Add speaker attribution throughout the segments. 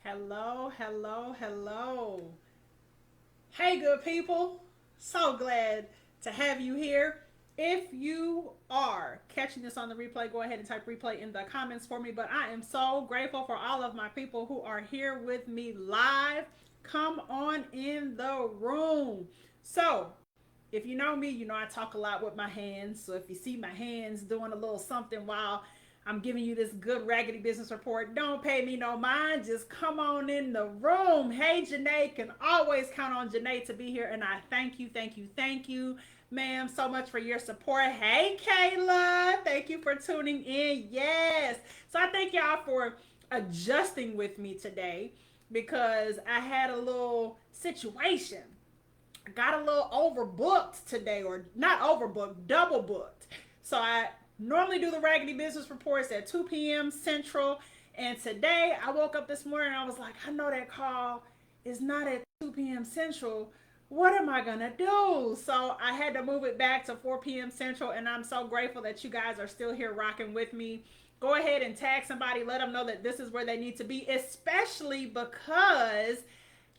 Speaker 1: Hello, hello, hello. Hey, good people. So glad to have you here. If you are catching this on the replay, go ahead and type replay in the comments for me. But I am so grateful for all of my people who are here with me live. Come on in the room. So, if you know me, you know I talk a lot with my hands. So if you see my hands doing a little something while I'm giving you this good raggedy business report, don't pay me no mind. Just come on in the room. Hey, Janae, can always count on Janae to be here. And I thank you, thank you, thank you, ma'am, so much for your support. Hey, Kayla, thank you for tuning in. Yes. So I thank y'all for adjusting with me today because I had a little situation. I got a little overbooked today, or not overbooked, double booked. So I normally do the Raggedy Business Reports at 2 p.m. Central. And today I woke up this morning and I was like, I know that call is not at 2 p.m. Central. What am I going to do? So I had to move it back to 4 p.m. Central. And I'm so grateful that you guys are still here rocking with me. Go ahead and tag somebody, let them know that this is where they need to be, especially because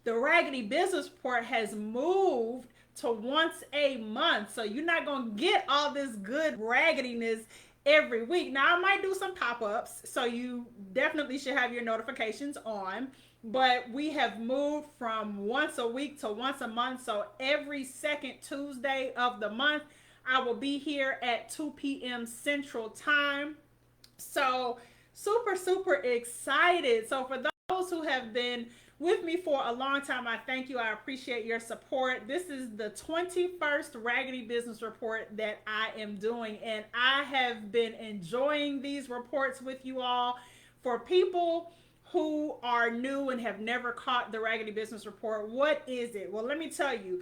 Speaker 1: the Raggedy Business Report has moved to once a month. So you're not going to get all this good raggediness every week. Now, I might do some pop ups, so you definitely should have your notifications on. But we have moved from once a week to once a month. So every second Tuesday of the month, I will be here at 2 p.m. Central Time. So, super, super excited. So, for those who have been with me for a long time, I thank you. I appreciate your support. This is the 21st Raggedy Business Report that I am doing, and I have been enjoying these reports with you all. For people who are new and have never caught the Raggedy Business Report, what is it? Well, let me tell you,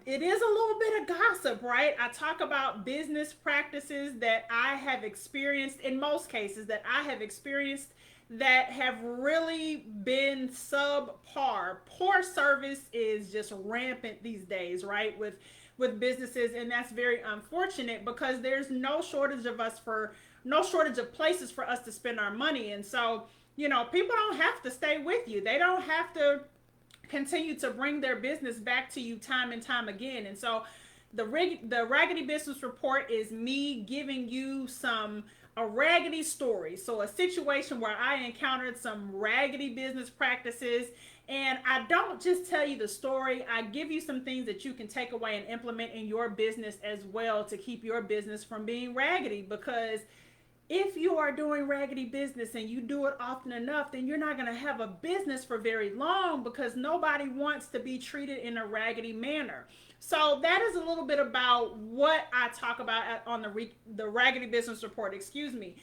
Speaker 1: it is a little bit of gossip, right? I talk about business practices that I have experienced, in most cases, that I have experienced that have really been subpar. Poor service is just rampant these days, right? With businesses, and that's very unfortunate because there's no shortage of no shortage of places for us to spend our money. And so, people don't have to stay with you. They don't have to continue to bring their business back to you time and time again. And so the Raggedy Business Report is me giving you a raggedy story. So a situation where I encountered some raggedy business practices, and I don't just tell you the story, I give you some things that you can take away and implement in your business as well to keep your business from being raggedy. Because if you are doing raggedy business and you do it often enough, then you're not going to have a business for very long because nobody wants to be treated in a raggedy manner. So that is a little bit about what I talk about on the Raggedy Business Report, excuse me.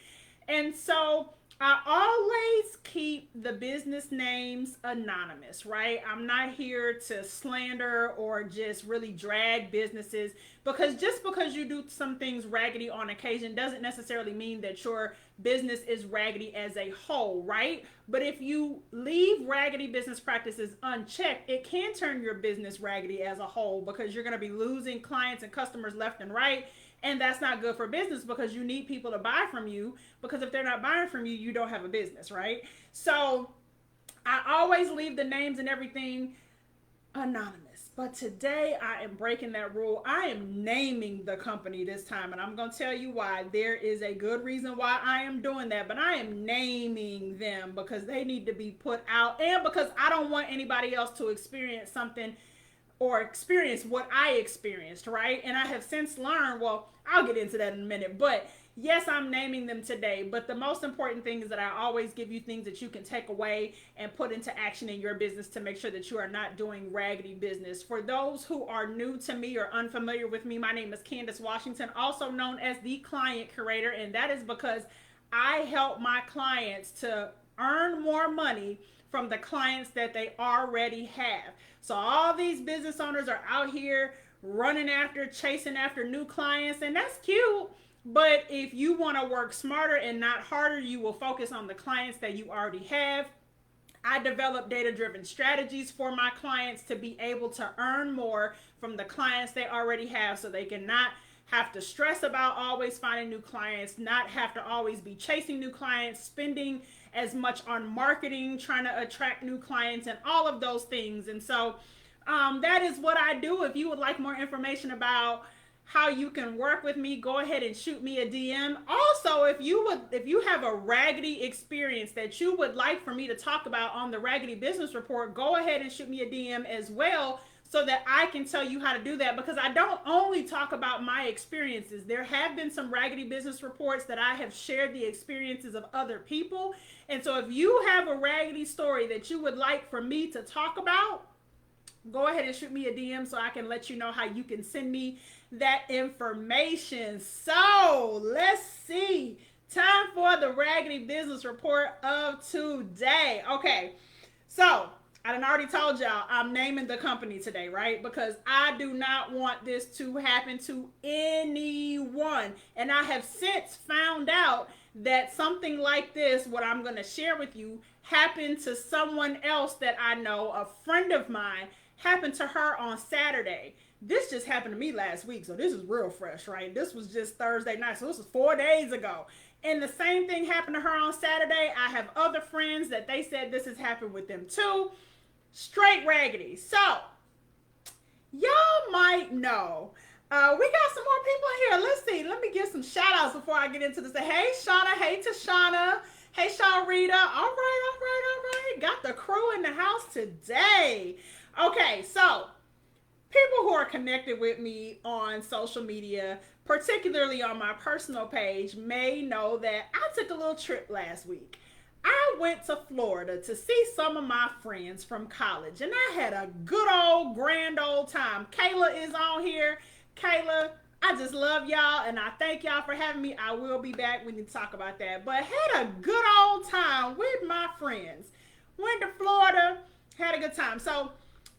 Speaker 1: And so I always keep the business names anonymous, right? I'm not here to slander or just really drag businesses, because just because you do some things raggedy on occasion doesn't necessarily mean that your business is raggedy as a whole, right? But if you leave raggedy business practices unchecked, it can turn your business raggedy as a whole because you're going to be losing clients and customers left and right. And that's not good for business because you need people to buy from you, because if they're not buying from you, you don't have a business, right? So I always leave the names and everything anonymous. But today I am breaking that rule. I am naming the company this time, and I'm going to tell you why. There is a good reason why I am doing that, but I am naming them because they need to be put out, and because I don't want anybody else to experience something or experience what I experienced, right? And I have since learned, well, I'll get into that in a minute, but yes, I'm naming them today. But the most important thing is that I always give you things that you can take away and put into action in your business to make sure that you are not doing raggedy business. For those who are new to me or unfamiliar with me, my name is Candice Washington, also known as the Client Curator, and that is because I help my clients to earn more money from the clients that they already have. So all these business owners are out here running after, chasing after new clients, and that's cute. But if you want to work smarter and not harder, you will focus on the clients that you already have. I develop data-driven strategies for my clients to be able to earn more from the clients they already have, so they can not have to stress about always finding new clients, not have to always be chasing new clients, spending as much on marketing, trying to attract new clients, and all of those things. And so that is what I do. If you would like more information about how you can work with me, go ahead and shoot me a DM. Also, if you have a Raggedy experience that you would like for me to talk about on the Raggedy Business Report, go ahead and shoot me a DM as well, so that I can tell you how to do that, because I don't only talk about my experiences. There have been some Raggedy Business Reports that I have shared the experiences of other people. And so if you have a Raggedy story that you would like for me to talk about, go ahead and shoot me a DM so I can let you know how you can send me that information. So let's see. Time for the Raggedy Business Report of today. Okay, so I done already told y'all I'm naming the company today, right? Because I do not want this to happen to anyone. And I have since found out that something like this, what I'm going to share with you, happened to someone else that I know, a friend of mine, happened to her on Saturday. This just happened to me last week, so this is real fresh, right? This was just Thursday night, so this was 4 days ago. And the same thing happened to her on Saturday. I have other friends that they said this has happened with them too. Straight raggedy. So, y'all might know. We got some more people in here. Let's see. Let me give some shout outs before I get into this. Hey, Shauna. Hey, Tashana. Hey, Sharita. All right. Got the crew in the house today. Okay, so people who are connected with me on social media, particularly on my personal page, may know that I took a little trip last week. I went to Florida to see some of my friends from college, and I had a good old grand old time. Kayla is on here. Kayla, I just love y'all, and I thank y'all for having me. I will be back. We need to talk about that. But had a good old time with my friends. Went to Florida, had a good time. So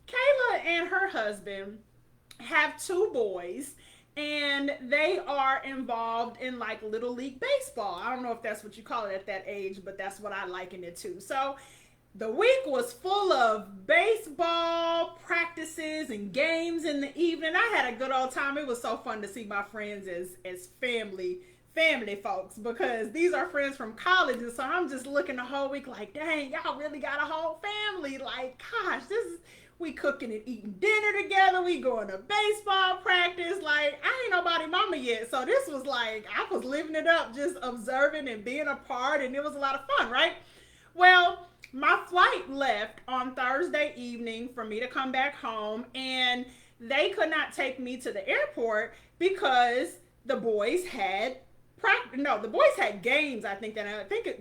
Speaker 1: Kayla and her husband have 2 boys, and they are involved in like Little League Baseball. I don't know if that's what you call it at that age, but that's what I liken it to. So the week was full of baseball practices and games in the evening. I had a good old time. It was so fun to see my friends as family folks, because these are friends from college. And so I'm just looking the whole week like, dang, y'all really got a whole family. Like, gosh, we cooking and eating dinner together. We going to baseball practice. Like, I ain't nobody mama yet. So this was like, I was living it up, just observing and being a part. And it was a lot of fun, right? Well, my flight left on Thursday evening for me to come back home. And they could not take me to the airport because the boys had games. I think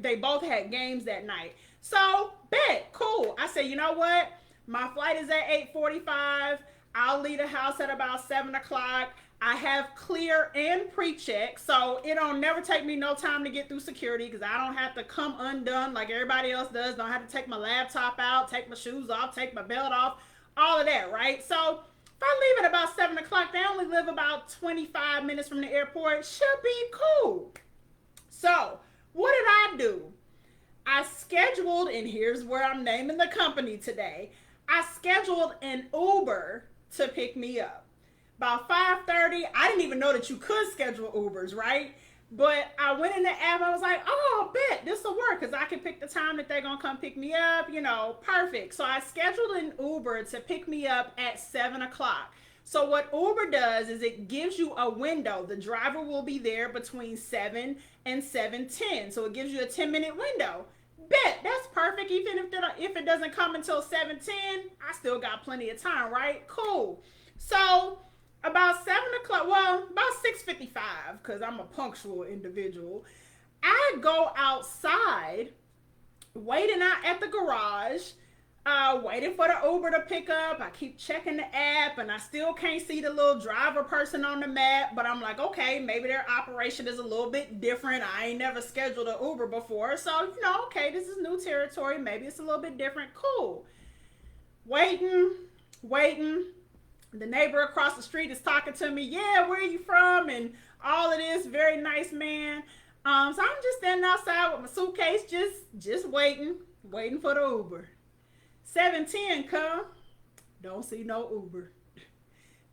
Speaker 1: they both had games that night. So, bet, cool. I said, you know what? My flight is at 8:45. I'll leave the house at about 7 o'clock. I have clear and pre-check, so it don't never take me no time to get through security, because I don't have to come undone like everybody else does. Don't have to take my laptop out, take my shoes off, take my belt off, all of that, right? So if I leave at about 7 o'clock, they only live about 25 minutes from the airport. Should be cool. So what did I do? I scheduled, and here's where I'm naming the company today. I scheduled an Uber to pick me up. About 5:30, I didn't even know that you could schedule Ubers, right? But I went in the app, I was like, oh, bet this will work, because I can pick the time that they're going to come pick me up, perfect. So I scheduled an Uber to pick me up at 7 o'clock. So what Uber does is it gives you a window. The driver will be there between 7 and 7:10. So it gives you a 10-minute window. Bet, that's perfect. Even if it doesn't come until 7:10, I still got plenty of time, right? Cool. So about 7 o'clock, well, about 6:55, because I'm a punctual individual, I go outside, waiting out at the garage, waiting for the Uber to pick up. I keep checking the app, and I still can't see the little driver person on the map, but I'm like, okay, maybe their operation is a little bit different. I ain't never scheduled an Uber before, so, okay, this is new territory. Maybe it's a little bit different. Cool. Waiting. The neighbor across the street is talking to me. Yeah, where are you from? And all of this. Very nice man. So I'm just standing outside with my suitcase, just waiting for the Uber. 7:10 come, don't see no Uber.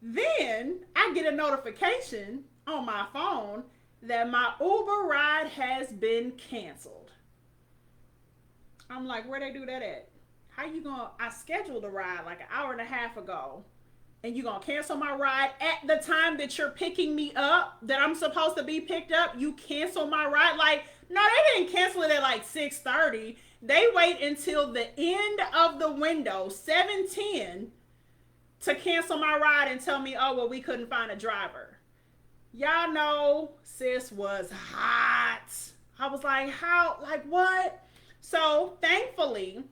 Speaker 1: Then I get a notification on my phone that my Uber ride has been canceled. I'm like, where they do that at? How you gonna, I scheduled a ride like an hour and a half ago, and you gonna cancel my ride at the time that you're picking me up, that I'm supposed to be picked up? You cancel my ride? Like, no, they didn't cancel it at like 6:30. They wait until the end of the window, 7:10, to cancel my ride and tell me, oh, well, we couldn't find a driver. Y'all know sis was hot. I was like, how, like what? So thankfully,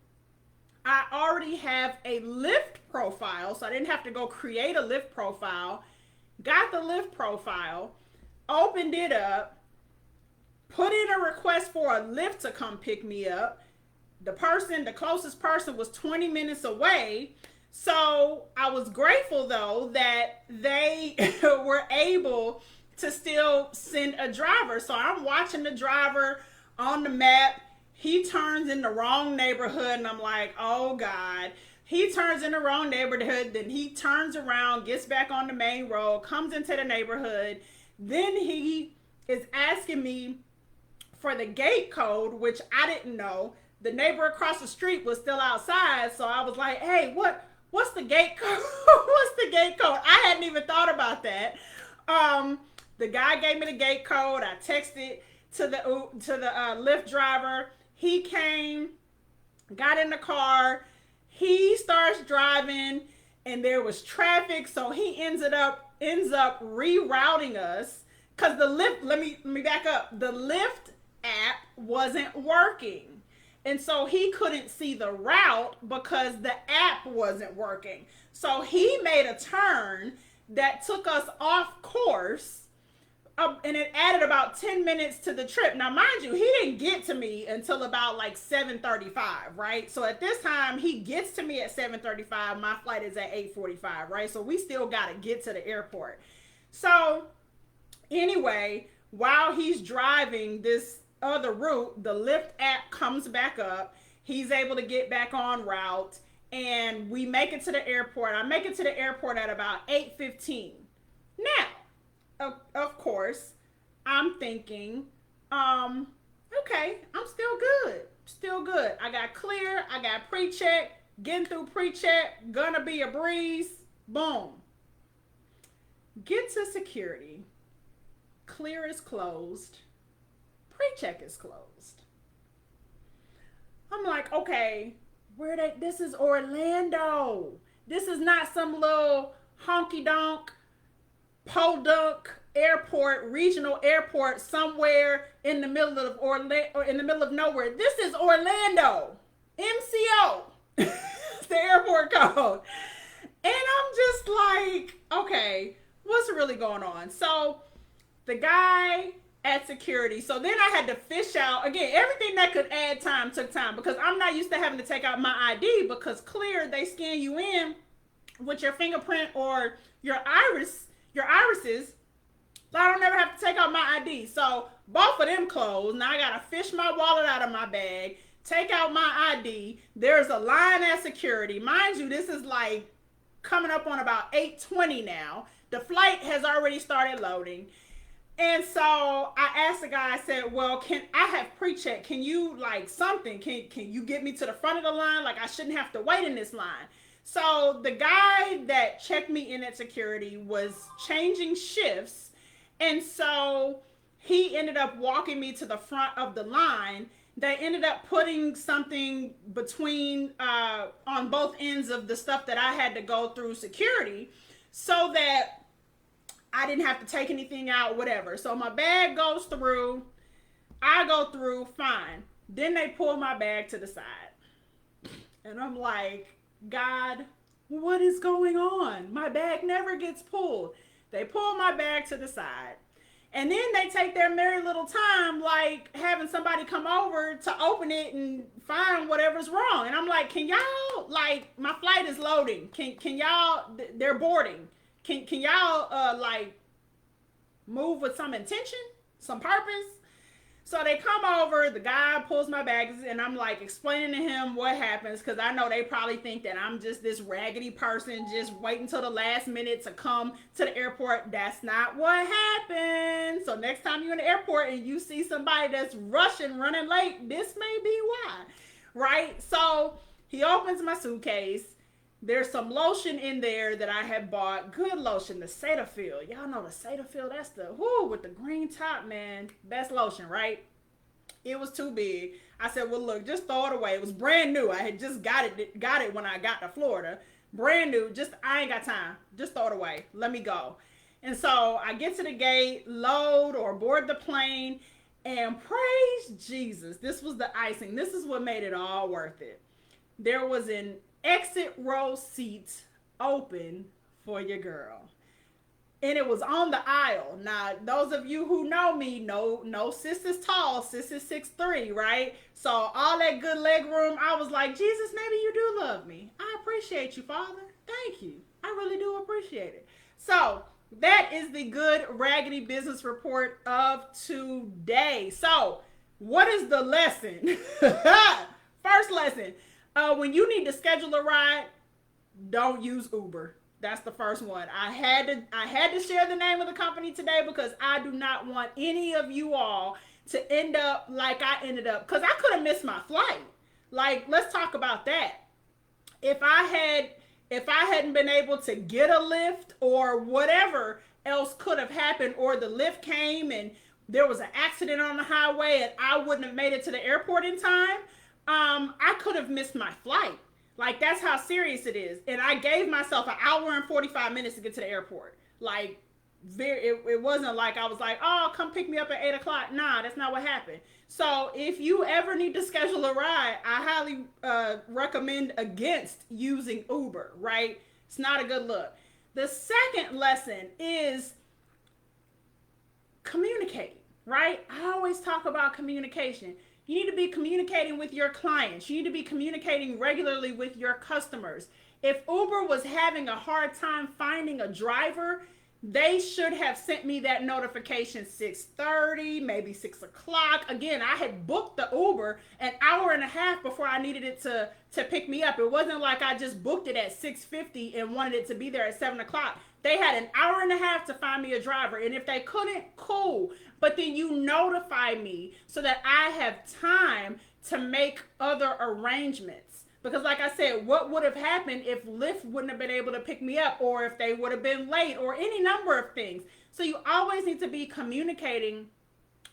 Speaker 1: I already have a Lyft profile, so I didn't have to go create a Lyft profile. Got the Lyft profile, opened it up, put in a request for a Lyft to come pick me up. The closest person was 20 minutes away. So I was grateful though that they were able to still send a driver. So I'm watching the driver on the map. He turns in the wrong neighborhood, and I'm like, oh God. He turns in the wrong neighborhood, then he turns around, gets back on the main road, comes into the neighborhood. Then he is asking me for the gate code, which I didn't know. The neighbor across the street was still outside, so I was like, hey, what's the gate code? What's the gate code? I hadn't even thought about that. The guy gave me the gate code. I texted to the Lyft driver. He came, got in the car. He starts driving, and there was traffic, so he ends up rerouting us, because the Lyft, let me back up. The Lyft app wasn't working, and so he couldn't see the route because the app wasn't working. So he made a turn that took us off course, and it added about 10 minutes to the trip. Now, mind you, he didn't get to me until about like 7:35, right? So at this time, he gets to me at 7:35. My flight is at 8:45, right? So we still got to get to the airport. So anyway, while he's driving this other route, the Lyft app comes back up. He's able to get back on route, and we make it to the airport. I make it to the airport at about 8:15. Now, of course, I'm thinking, okay, I'm still good. I got clear, I got pre-check, getting through pre-check, gonna be a breeze, boom. Get to security, clear is closed, pre-check is closed. I'm like, okay, this is Orlando. This is not some little honky-donk podunk airport, regional airport somewhere in the middle of Orlando, or in the middle of nowhere. This is Orlando, MCO, the airport code. And I'm just like, okay, what's really going on? So the guy at security, so then I had to fish out, again, everything that could add time took time, because I'm not used to having to take out my ID, because clear, they scan you in with your fingerprint or your irises, so I don't ever have to take out my ID. So both of them closed. Now I gotta fish my wallet out of my bag, take out my ID. There's a line at security. Mind you, this is like coming up on about 8:20 now. The flight has already started loading. And so I asked the guy, I said, well, I have pre-check. Can you like something? Can you get me to the front of the line? Like I shouldn't have to wait in this line. So the guy that checked me in at security was changing shifts. And so he ended up walking me to the front of the line. They ended up putting something between, on both ends of the stuff that I had to go through security, so that I didn't have to take anything out, whatever. So my bag goes through, I go through, fine. Then they pull my bag to the side. And I'm like, God, what is going on? My bag never gets pulled. They pull my bag to the side. And then they take their merry little time, like having somebody come over to open it and find whatever's wrong. And I'm like, can y'all, like, my flight is loading. Can y'all, they're boarding. Can y'all, like, move with some intention, some purpose? So they come over, the guy pulls my bags, and I'm like explaining to him what happens, because I know they probably think that I'm just this raggedy person just waiting till the last minute to come to the airport. That's not what happened. So next time you're in the airport and you see somebody that's rushing, running late, this may be why, right? So he opens my suitcase. There's some lotion in there that I had bought. Good lotion, the Cetaphil. Y'all know the Cetaphil. That's the with the green top, man. Best lotion, right? It was too big. I said, well, look, just throw it away. It was brand new. I had just got it when I got to Florida. Brand new. Just I ain't got time. Just throw it away. Let me go. And so I get to the gate, load or board the plane, and praise Jesus. This was the icing. This is what made it all worth it. There was an exit row seat open for your girl, and it was on the aisle. Now those of you who know me know sis is tall. Sis is 6'3", right? So all that good leg room, I was like, Jesus, maybe you do love me. I appreciate you, Father. Thank you. I really do appreciate it. So that is the good Raggedy Business Report of today. So what is the lesson? First lesson. When you need to schedule a ride, don't use Uber. That's the first one. I had to share the name of the company today because I do not want any of you all to end up like I ended up, because I could have missed my flight. Like, let's talk about that. If I hadn't been able to get a lift or whatever else could have happened, or the lift came and there was an accident on the highway and I wouldn't have made it to the airport in time, I could have missed my flight. Like, that's how serious it is. And I gave myself an hour and 45 minutes to get to the airport. Like, it wasn't like I was like, oh, come pick me up at 8 o'clock. Nah, that's not what happened. So if you ever need to schedule a ride, I highly recommend against using Uber, right? It's not a good look. The second lesson is communicating, right? I always talk about communication. You need to be communicating with your clients. You need to be communicating regularly with your customers. If Uber was having a hard time finding a driver, they should have sent me that notification 6:30, maybe 6 o'clock. Again, I had booked the Uber an hour and a half before I needed it to pick me up. It wasn't like I just booked it at 6:50 and wanted it to be there at 7 o'clock. They had an hour and a half to find me a driver. And if they couldn't, cool. But then you notify me so that I have time to make other arrangements. Because like I said, what would have happened if Lyft wouldn't have been able to pick me up, or if they would have been late, or any number of things. So you always need to be communicating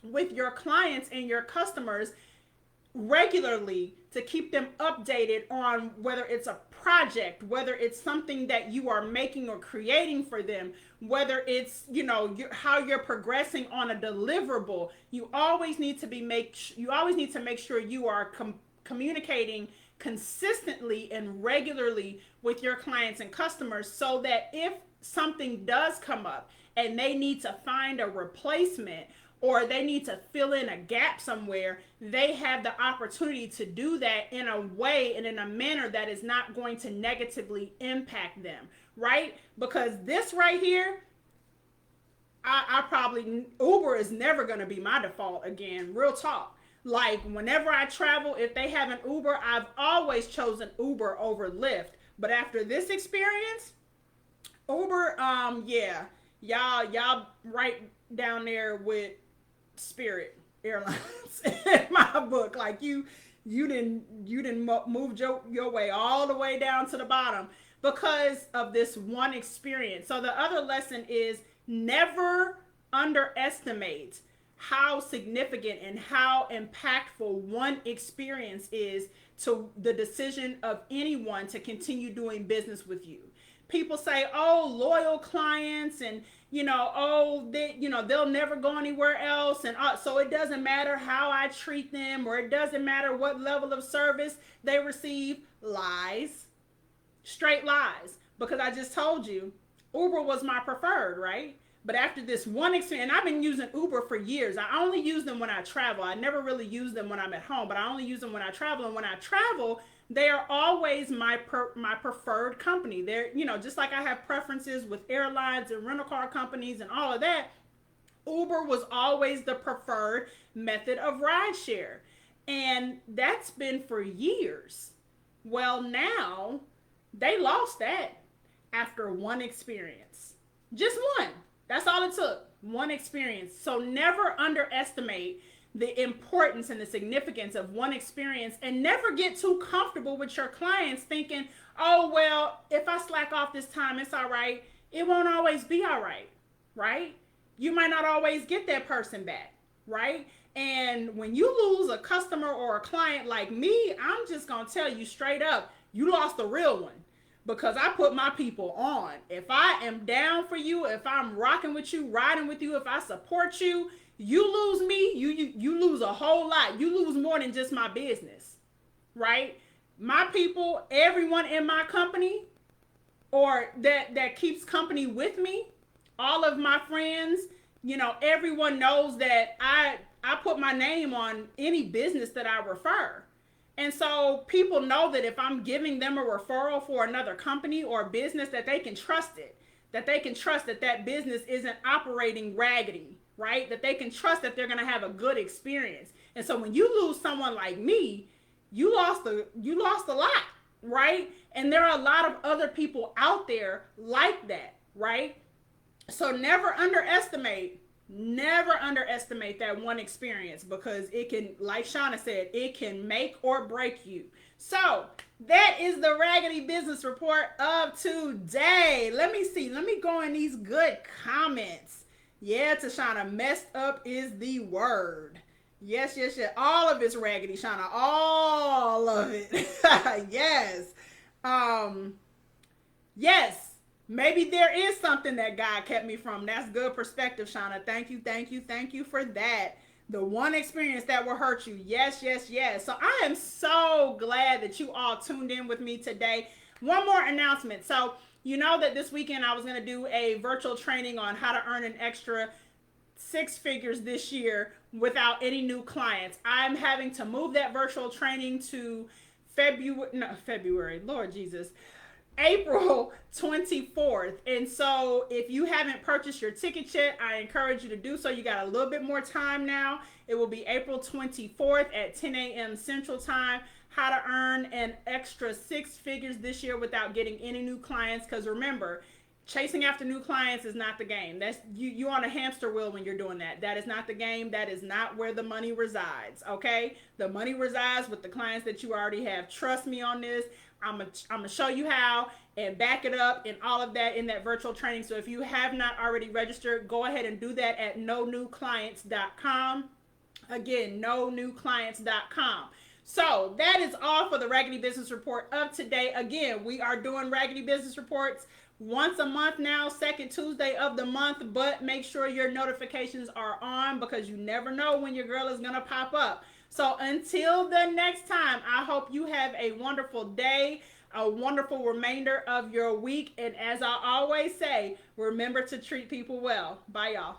Speaker 1: with your clients and your customers regularly to keep them updated on whether it's a project, whether it's something that you are making or creating for them, whether it's, how you're progressing on a deliverable. You always need to make sure you are communicating consistently and regularly with your clients and customers, so that if something does come up and they need to find a replacement, or they need to fill in a gap somewhere, they have the opportunity to do that in a way and in a manner that is not going to negatively impact them, right? Because this right here, Uber is never going to be my default again, real talk. Like, whenever I travel, if they have an Uber, I've always chosen Uber over Lyft. But after this experience, Uber, y'all right down there with Spirit Airlines in my book. Like, you didn't move your way all the way down to the bottom because of this one experience. So the other lesson is never underestimate how significant and how impactful one experience is to the decision of anyone to continue doing business with you. People say, oh, loyal clients, and they'll never go anywhere else, and so it doesn't matter how I treat them, or it doesn't matter what level of service they receive. Lies. Straight lies. Because I just told you, Uber was my preferred, right? But after this one experience, and I've been using Uber for years. I only use them when I travel. I never really use them when I'm at home, but I only use them when I travel. And when I travel, they are always my preferred company. They're, just like I have preferences with airlines and rental car companies and all of that, Uber was always the preferred method of rideshare. And that's been for years. Well, now they lost that after one experience. Just one. That's all it took. One experience. So never underestimate the importance and the significance of one experience, and never get too comfortable with your clients thinking, oh, well, if I slack off this time, it's all right. It won't always be all right, right? You might not always get that person back, right? And when you lose a customer or a client like me, I'm just going to tell you straight up, you lost a real one. Because I put my people on. If I am down for you, if I'm rocking with you, riding with you, if I support you, you lose me, you lose a whole lot. You lose more than just my business, right? My people, everyone in my company, or that keeps company with me, all of my friends, everyone knows that I put my name on any business that I refer. And so people know that if I'm giving them a referral for another company or business, that they can trust it, that they can trust that business isn't operating raggedy, right? That they can trust that they're going to have a good experience. And so when you lose someone like me, you lost a lot, right? And there are a lot of other people out there like that, right? So never underestimate that one experience, because it can, like Shauna said, it can make or break you. So that is the Raggedy Business Report of today. Let me go in these good comments. Yeah, Tashana, messed up is the word. Yes. All of it's raggedy, Shauna. All of it. Yes. Yes. Maybe there is something that God kept me from. That's good perspective, Shauna. Thank you for that. The one experience that will hurt you. Yes. So I am so glad that you all tuned in with me today. One more announcement. So you know that this weekend I was going to do a virtual training on how to earn an extra 6 figures this year without any new clients. I'm having to move that virtual training to February, Lord Jesus, April 24th. And so if you haven't purchased your ticket yet, I encourage you to do so. You got a little bit more time now. It will be April 24th at 10 a.m. Central Time. How to earn an extra 6 figures this year without getting any new clients. Because remember, chasing after new clients is not the game. That's you on a hamster wheel when you're doing that. That is not the game. That is not where the money resides. Okay, the money resides with the clients that you already have. Trust me on this. I'm gonna show you how and back it up and all of that in that virtual training. So if you have not already registered, go ahead and do that at nonewclients.com. Again, nonewclients.com. So that is all for the Raggedy Business Report of today. Again, we are doing Raggedy Business Reports once a month now, second Tuesday of the month, but make sure your notifications are on, because you never know when your girl is going to pop up. So until the next time, I hope you have a wonderful day, a wonderful remainder of your week. And as I always say, remember to treat people well. Bye, y'all.